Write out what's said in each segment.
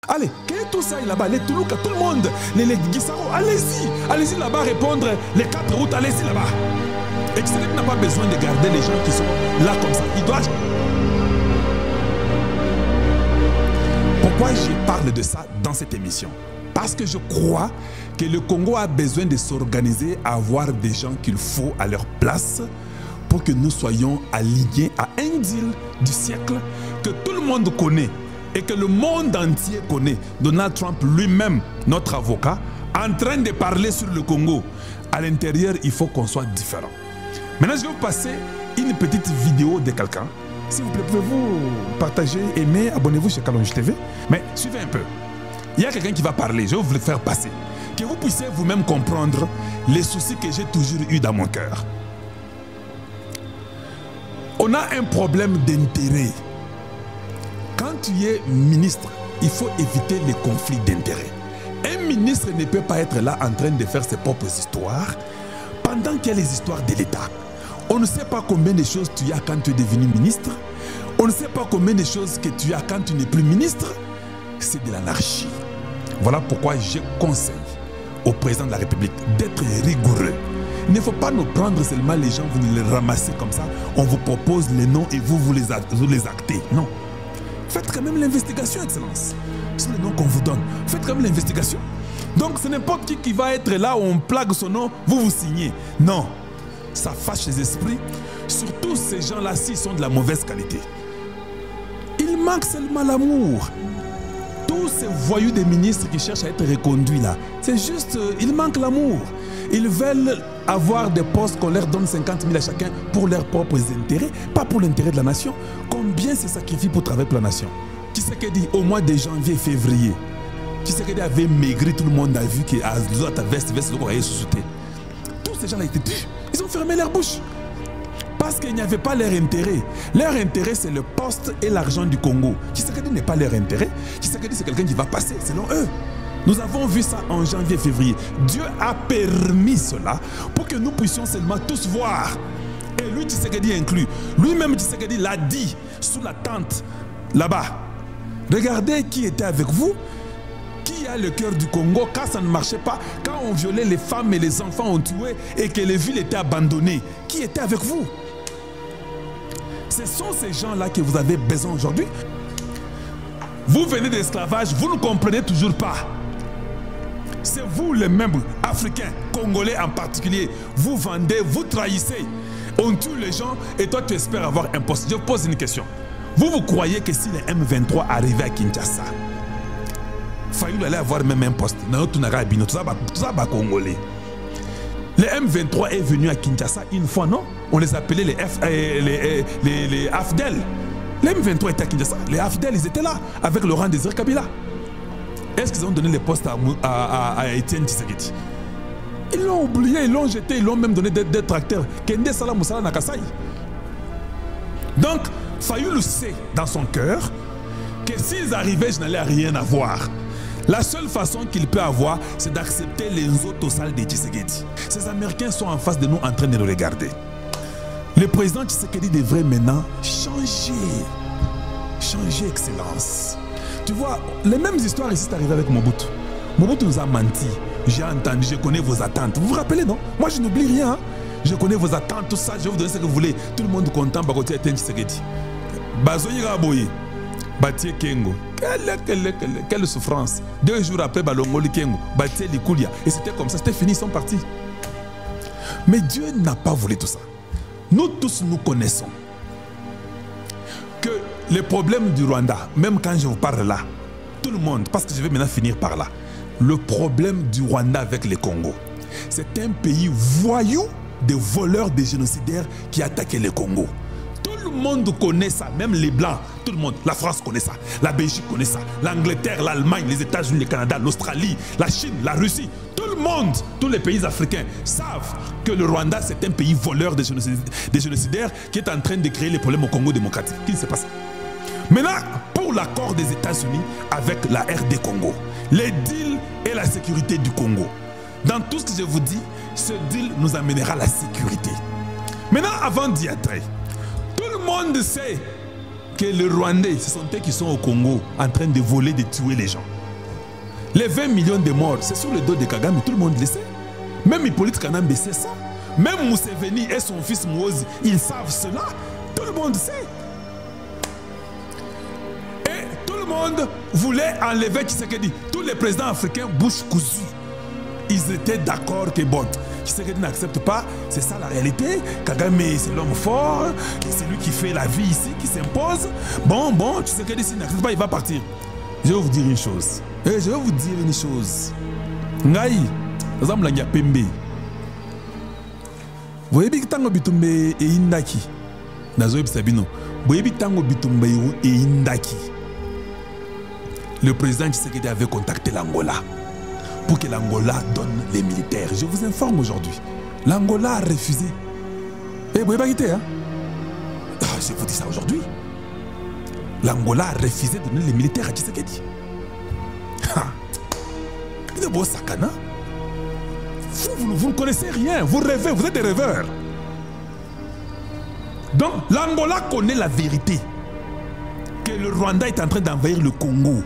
Allez, tout ça là-bas, les Toulouka, tout le monde, les Guissaro, allez-y là-bas répondre les 4 routes, allez-y là-bas. Et Tshisekedi n'a pas besoin de garder les gens qui sont là comme ça. Il doit... Pourquoi je parle de ça dans cette émission? Parce que je crois que le Congo a besoin de s'organiser, à avoir des gens qu'il faut à leur place pour que nous soyons alignés à un deal du siècle que tout le monde connaît et que le monde entier connaît. Donald Trump lui-même, notre avocat, en train de parler sur le Congo. À l'intérieur, il faut qu'on soit différent. Maintenant, je vais vous passer une petite vidéo de quelqu'un. S'il vous plaît, pouvez-vous partager, aimer, abonnez-vous chez Kalonji TV. Mais suivez un peu. Il y a quelqu'un qui va parler, je vais vous le faire passer. Que vous puissiez vous-même comprendre les soucis que j'ai toujours eu dans mon cœur. On a un problème d'intérêt. Quand tu es ministre, il faut éviter les conflits d'intérêts. Un ministre ne peut pas être là en train de faire ses propres histoires pendant qu'il y a les histoires de l'État. On ne sait pas combien de choses tu as quand tu es devenu ministre. On ne sait pas combien de choses que tu as quand tu n'es plus ministre. C'est de l'anarchie. Voilà pourquoi je conseille au président de la République d'être rigoureux. Il ne faut pas nous prendre seulement les gens, vous les ramassez comme ça, on vous propose les noms et vous les actez. Non. Faites quand même l'investigation, Excellence. C'est le nom qu'on vous donne. Faites quand même l'investigation. Donc c'est n'importe qui va être là où on plaque son nom, vous signez. Non. Ça fâche les esprits. Surtout ces gens-là, s'ils sont de la mauvaise qualité. Il manque seulement l'amour. Tous ces voyous des ministres qui cherchent à être reconduits là, c'est juste, il manque l'amour. Ils veulent avoir des postes qu'on leur donne 50 000 à chacun pour leurs propres intérêts, pas pour l'intérêt de la nation. Combien se sacrifient pour travailler pour la nation? Tshisekedi, au mois de janvier, février, Tshisekedi avait maigri, tout le monde a vu qu'il a ta veste, tous ces gens-là étaient tués. Ils ont fermé leur bouche. Parce qu'il n'y avait pas leur intérêt. Leur intérêt, c'est le poste et l'argent du Congo. Tshisekedi n'est pas leur intérêt. Tshisekedi, c'est quelqu'un qui va passer, selon eux. Nous avons vu ça en janvier, février. Dieu a permis cela pour que nous puissions seulement tous voir. Et lui, Tshisekedi inclus. Lui-même, Tshisekedi l'a dit sous la tente, là-bas. Regardez qui était avec vous. Qui a le cœur du Congo quand ça ne marchait pas, quand on violait les femmes et les enfants, on tuait et que les villes étaient abandonnées. Qui était avec vous? Ce sont ces gens-là que vous avez besoin aujourd'hui. Vous venez de l'esclavage, vous ne comprenez toujours pas. C'est vous les mêmes Africains, Congolais en particulier. Vous vendez, vous trahissez. On tue les gens et toi tu espères avoir un poste. Je vous pose une question. Vous croyez que si les M23 arrivaient à Kinshasa, Fayulu allait avoir même un poste. Congolais. Les M23 est venu à Kinshasa une fois, non? On les appelait les AFDEL. Les M23 étaient à Kinshasa. Les AFDEL, ils étaient là avec Laurent Désiré Kabila. Est-ce qu'ils ont donné les postes à Etienne Tshisekedi? Ils l'ont oublié, ils l'ont jeté, ils l'ont même donné des tracteurs. Kende Salah Moussala Nakasai. Donc, Fayulu sait dans son cœur que s'ils arrivaient, je n'allais rien avoir. La seule façon qu'il peut avoir, c'est d'accepter les autres salles de Tshisekedi. Ces Américains sont en face de nous en train de nous regarder. Le président Tshisekedi devrait maintenant changer. Changer, Excellence. Tu vois, les mêmes histoires ici sont arrivées avec Mobutu. Mobutu nous a menti. J'ai entendu, je connais vos attentes. Vous vous rappelez, non? Moi, je n'oublie rien. Hein? Je connais vos attentes, tout ça. Je vais vous donner ce que vous voulez. Tout le monde content, Bakotia et Tshisekedi. Bazoyi Raboye. Batie Kengo. Quelle souffrance. 2 jours après, Balongoli Kengo. Batie Likulia. Et c'était comme ça, c'était fini, ils sont partis. Mais Dieu n'a pas voulu tout ça. Nous tous, nous connaissons que les problèmes du Rwanda, même quand je vous parle là, tout le monde, parce que je vais maintenant finir par là, le problème du Rwanda avec le Congo, c'est un pays voyou, des voleurs, des génocidaires qui attaquaient le Congo. Tout le monde connaît ça, même les Blancs, tout le monde. La France connaît ça, la Belgique connaît ça, l'Angleterre, l'Allemagne, les États-Unis, le Canada, l'Australie, la Chine, la Russie. Tout le monde, tous les pays africains savent que le Rwanda, c'est un pays voleur des génocidaires qui est en train de créer les problèmes au Congo démocratique. Qu'est-ce qui s'est passé? Maintenant, pour l'accord des États-Unis avec la RD Congo, les deals et la sécurité du Congo. Dans tout ce que je vous dis, ce deal nous amènera la sécurité. Maintenant, avant d'y entrer, tout le monde sait que les Rwandais, ce sont eux qui sont au Congo en train de voler, de tuer les gens. Les 20 millions de morts, c'est sur le dos de Kagame, tout le monde le sait. Même Hippolyte Kanambe sait ça. Même Museveni et son fils Mouozi, ils savent cela. Tout le monde sait. Et tout le monde voulait enlever Tshisekedi. Tous les présidents africains, bouche cousue, ils étaient d'accord que bon, Tshisekedi n'accepte pas, c'est ça la réalité. Kagame, c'est l'homme fort, c'est lui qui fait la vie ici, qui s'impose. Bon, Tshisekedi, s'il n'accepte pas, il va partir. Je vais vous dire une chose. Ngai, exemple, il y a Pembe. Vous voyez que tango bitumbe e indaki. Nazoe Sabino. Vous voyez que tango bitumbe e indaki. Le président Tshisekedi avait contacté l'Angola pour que l'Angola donne les militaires. Je vous informe aujourd'hui. L'Angola a refusé. Et vous voyez pas quitter, hein? Je vous dis ça aujourd'hui. L'Angola a refusé de donner les militaires à Tshisekedi. Vous ne connaissez rien, vous rêvez, vous êtes des rêveurs. Donc l'Angola connaît la vérité que le Rwanda est en train d'envahir le Congo.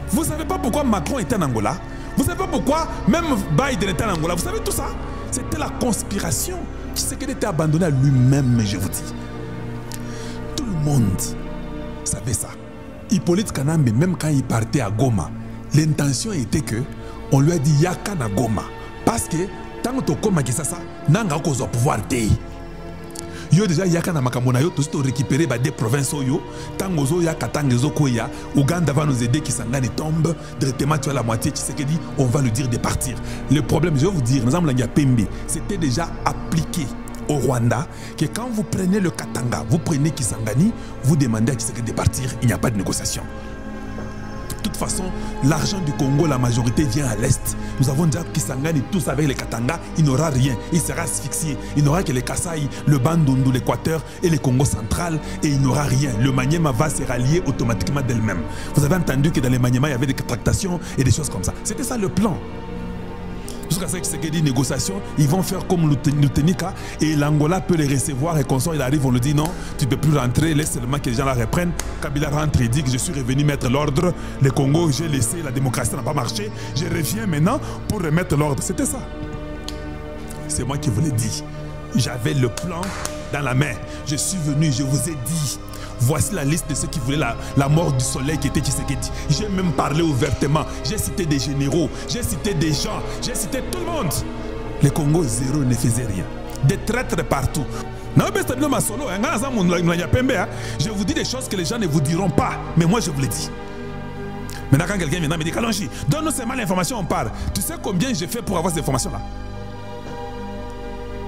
Vous ne savez pas pourquoi Macron était en Angola? Vous ne savez pas pourquoi même Biden était en Angola? Vous savez tout ça? C'était la conspiration. Tshisekedi était abandonné à lui-même, je vous dis. Tout le monde savait ça. Hippolyte Kanambe, même quand il partait à Goma, l'intention était que on lui a dit Yaka na Goma. Parce que tant que tu as ça, nanga kozo pouvoir te. Yo déjà Yaka na Makamona yo, tout récupérer des provinces yo. Tango zo Yaka tangezo koya, Ouganda va nous aider qui s'engane tombe. Directement tu as la moitié, tu sais que dit, on va lui dire de partir. Le problème, je vais vous dire, nous avons la Pembe, c'était déjà appliqué au Rwanda que quand vous prenez le Katanga, vous prenez Kisangani, vous demandez à Tshisekedi de partir, il n'y a pas de négociation. De toute façon, l'argent du Congo, la majorité vient à l'Est. Nous avons déjà Kisangani tous avec les Katanga, il n'aura rien, il sera asphyxié. Il n'aura que les Kasaï, le Bandundu, l'Équateur et le Congo central et il n'aura rien. Le Maniema va se rallier automatiquement d'elle-même. Vous avez entendu que dans les Maniema, il y avait des tractations et des choses comme ça. C'était ça le plan. Jusqu'à ce que Tshisekedi négociation, ils vont faire comme l'Utenika et l'Angola peut les recevoir et quand il arrive, on lui dit non, tu ne peux plus rentrer, laisse seulement que les gens la reprennent. Kabila rentre et dit que je suis revenu mettre l'ordre. Le Congo, j'ai laissé, la démocratie n'a pas marché. Je reviens maintenant pour remettre l'ordre. C'était ça. C'est moi qui vous l'ai dit. J'avais le plan dans la main. Je suis venu, je vous ai dit. Voici la liste de ceux qui voulaient la mort du soleil qui était Tshisekedi. J'ai même parlé ouvertement. J'ai cité des généraux, j'ai cité des gens, j'ai cité tout le monde. Le Congo, zéro, ne faisait rien. Des traîtres partout. Je vous dis des choses que les gens ne vous diront pas, mais moi je vous le dis. Maintenant quand quelqu'un vient me dit Kalonji, donne-nous seulement l'information, on parle. Tu sais combien j'ai fait pour avoir ces informations-là?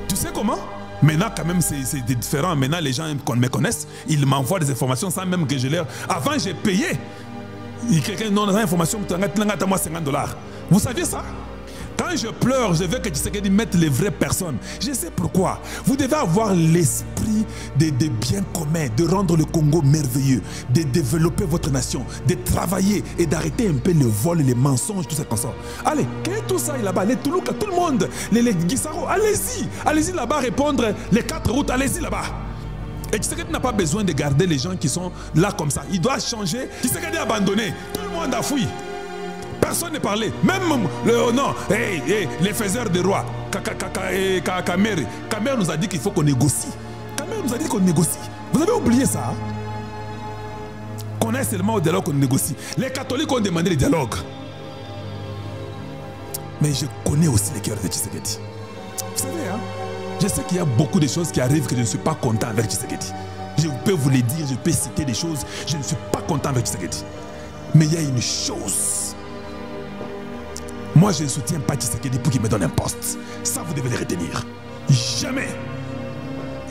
Tu sais comment? Maintenant, quand même, c'est différent. Maintenant, les gens me connaissent. Ils m'envoient des informations sans même que je leur... Avant, j'ai payé. Quelqu'un donne des informations, moi $50. Vous saviez ça? Quand je pleure, je veux que Tshisekedi mette les vraies personnes. Je sais pourquoi. Vous devez avoir l'esprit des biens communs, de rendre le Congo merveilleux, de développer votre nation, de travailler et d'arrêter un peu le vol, les mensonges, tout ça comme ça. Allez, tout ça là-bas, les Toulouka, tout le monde, les Guissaro, allez-y. Allez-y là-bas répondre les 4 routes, allez-y là-bas. Et Tshisekedi n'a pas besoin de garder les gens qui sont là comme ça. Il doit changer. Tshisekedi a abandonné. Tout le monde a fui. Personne n'est parlé. Même les faiseurs de rois. Kamer nous a dit qu'il faut qu'on négocie. Kamer nous a dit qu'on négocie. Vous avez oublié ça? Hein? Qu'on est seulement au dialogue qu'on négocie. Les catholiques ont demandé le dialogue. Mais je connais aussi les cœurs de Tshisekedi. Vous savez, hein? Je sais qu'il y a beaucoup de choses qui arrivent que je ne suis pas content avec Tshisekedi. Je peux vous les dire, je peux citer des choses. Je ne suis pas content avec Tshisekedi. Mais il y a une chose. Moi, je ne soutiens pas Tshisekedi pour qu'il me donne un poste. Ça, vous devez le retenir. Jamais.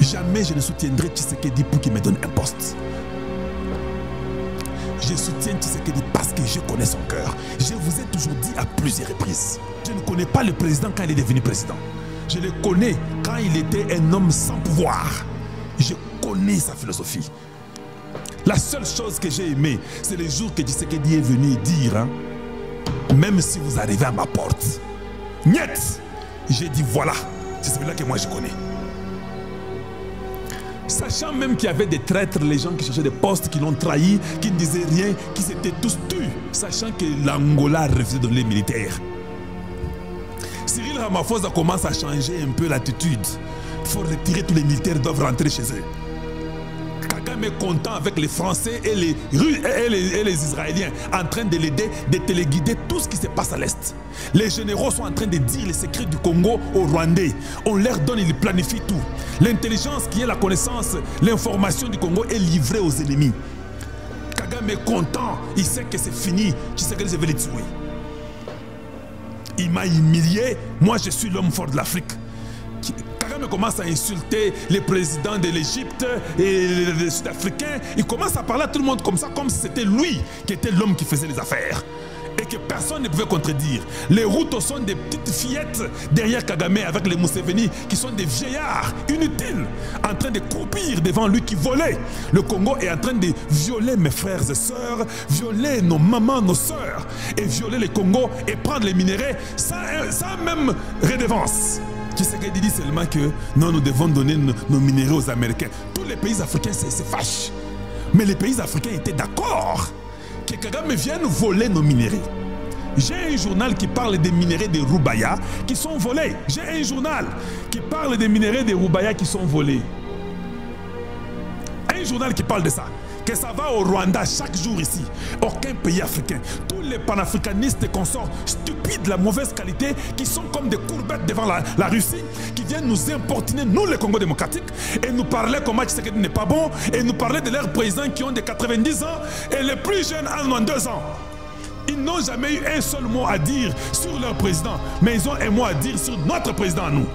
Jamais je ne soutiendrai Tshisekedi pour qu'il me donne un poste. Je soutiens Tshisekedi parce que je connais son cœur. Je vous ai toujours dit à plusieurs reprises. Je ne connais pas le président quand il est devenu président. Je le connais quand il était un homme sans pouvoir. Je connais sa philosophie. La seule chose que j'ai aimée, c'est le jour que Tshisekedi est venu dire, hein, même si vous arrivez à ma porte, niet, j'ai dit voilà, c'est celui-là que moi je connais. Sachant même qu'il y avait des traîtres, les gens qui cherchaient des postes, qui l'ont trahi, qui ne disaient rien, qui s'étaient tous tus, sachant que l'Angola refusait de donner les militaires. Cyril Ramaphosa commence à changer un peu l'attitude. Il faut retirer tous les militaires, ils doivent rentrer chez eux. Kagame est content avec les Français et les Russes et les Israéliens en train de l'aider, de téléguider tout ce qui se passe à l'Est. Les généraux sont en train de dire les secrets du Congo aux Rwandais. On leur donne, ils planifient tout. L'intelligence qui est la connaissance, l'information du Congo est livrée aux ennemis. Kagame est content, il sait que c'est fini, tu sais que je vais les tuer. Il m'a humilié, moi je suis l'homme fort de l'Afrique. Kagame commence à insulter les présidents de l'Égypte et les Sud-Africains. Il commence à parler à tout le monde comme ça, comme si c'était lui qui était l'homme qui faisait les affaires. Et que personne ne pouvait contredire. Les Hutus sont des petites fillettes derrière Kagame avec les Museveni qui sont des vieillards inutiles en train de croupir devant lui qui volait. Le Congo est en train de violer mes frères et sœurs, violer nos mamans, nos sœurs et violer le Congo et prendre les minéraux sans même redevance. Tshisekedi dit seulement que non, nous devons donner nos minéraux aux Américains. Tous les pays africains se fâchent. Mais les pays africains étaient d'accord que Kagame vienne voler nos minéraux. J'ai un journal qui parle des minéraux de Rubaya qui sont volés. J'ai un journal qui parle des minéraux de Rubaya qui sont volés. Un journal qui parle de ça. Que ça va au Rwanda chaque jour ici. Aucun pays africain. Tous les panafricanistes et consorts stupides de la mauvaise qualité qui sont comme des courbettes devant la Russie, qui viennent nous importuner, nous les Congo démocratiques, et nous parler comment Tshisekedi n'est pas bon, et nous parler de leurs présidents qui ont des 90 ans, et les plus jeunes en ont 2 ans. Ils n'ont jamais eu un seul mot à dire sur leur président, mais ils ont un mot à dire sur notre président à nous.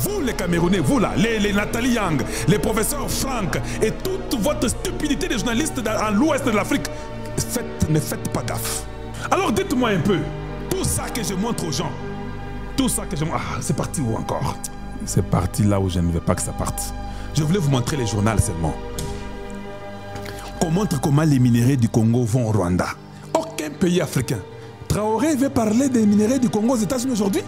Vous les Camerounais, vous là, les Nathalie Yang, les professeurs Franck et toute votre stupidité de journalistes dans l'ouest de l'Afrique, ne faites pas gaffe. Alors dites-moi un peu, tout ça que je montre aux gens, tout ça que je montre, c'est parti où encore? C'est parti là où je ne veux pas que ça parte. Je voulais vous montrer les journaux seulement. On montre comment les minéraux du Congo vont au Rwanda. Aucun pays africain. Traoré veut parler des minéraux du Congo aux États-Unis aujourd'hui?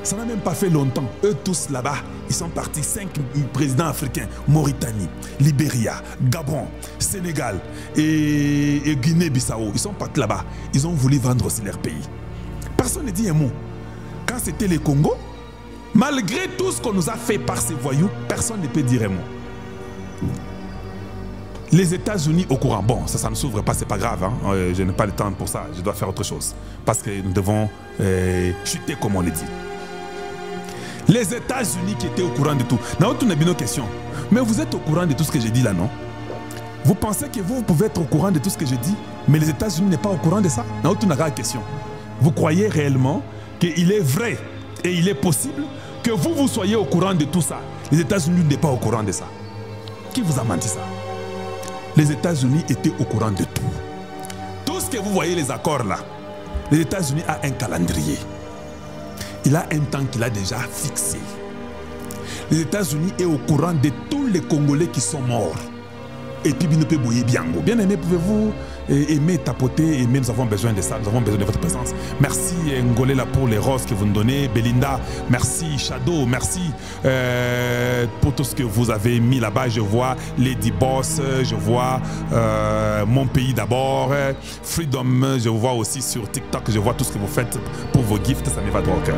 Ça n'a même pas fait longtemps. Eux tous là-bas, ils sont partis 5 présidents africains. Mauritanie, Libéria, Gabon, Sénégal et Guinée-Bissau. Ils sont partis là-bas. Ils ont voulu vendre aussi leur pays. Personne ne dit un mot. Quand c'était le Congo, malgré tout ce qu'on nous a fait par ces voyous, personne ne peut dire un mot. Les États-Unis au courant. Bon, ça ne s'ouvre pas, c'est pas grave. Hein. Je n'ai pas le temps pour ça. Je dois faire autre chose. Parce que nous devons chuter comme on le dit. Les États-Unis qui étaient au courant de tout. Nous avons une question. Mais vous êtes au courant de tout ce que j'ai dit là, non? Vous pensez que vous pouvez être au courant de tout ce que j'ai dit, mais les États-Unis n'est pas au courant de ça? Nous avons une question. Vous croyez réellement qu'il est vrai et il est possible que vous soyez au courant de tout ça? Les États-Unis n'est pas au courant de ça. Qui vous a menti ça? Les États-Unis étaient au courant de tout. Tout ce que vous voyez, les accords là, les États-Unis ont un calendrier. Il a un temps qu'il a déjà fixé. Les États-Unis sont au courant de tous les Congolais qui sont morts. Et puis, bien aimé, pouvez-vous aimer, tapoter, aimer, nous avons besoin de ça, nous avons besoin de votre présence. Merci Ngolela pour les roses que vous nous donnez, Belinda, merci Shadow, merci pour tout ce que vous avez mis là-bas. Je vois Lady Boss, je vois Mon Pays d'abord, Freedom, je vous vois aussi sur TikTok, je vois tout ce que vous faites pour vos gifts, ça me va droit au cœur.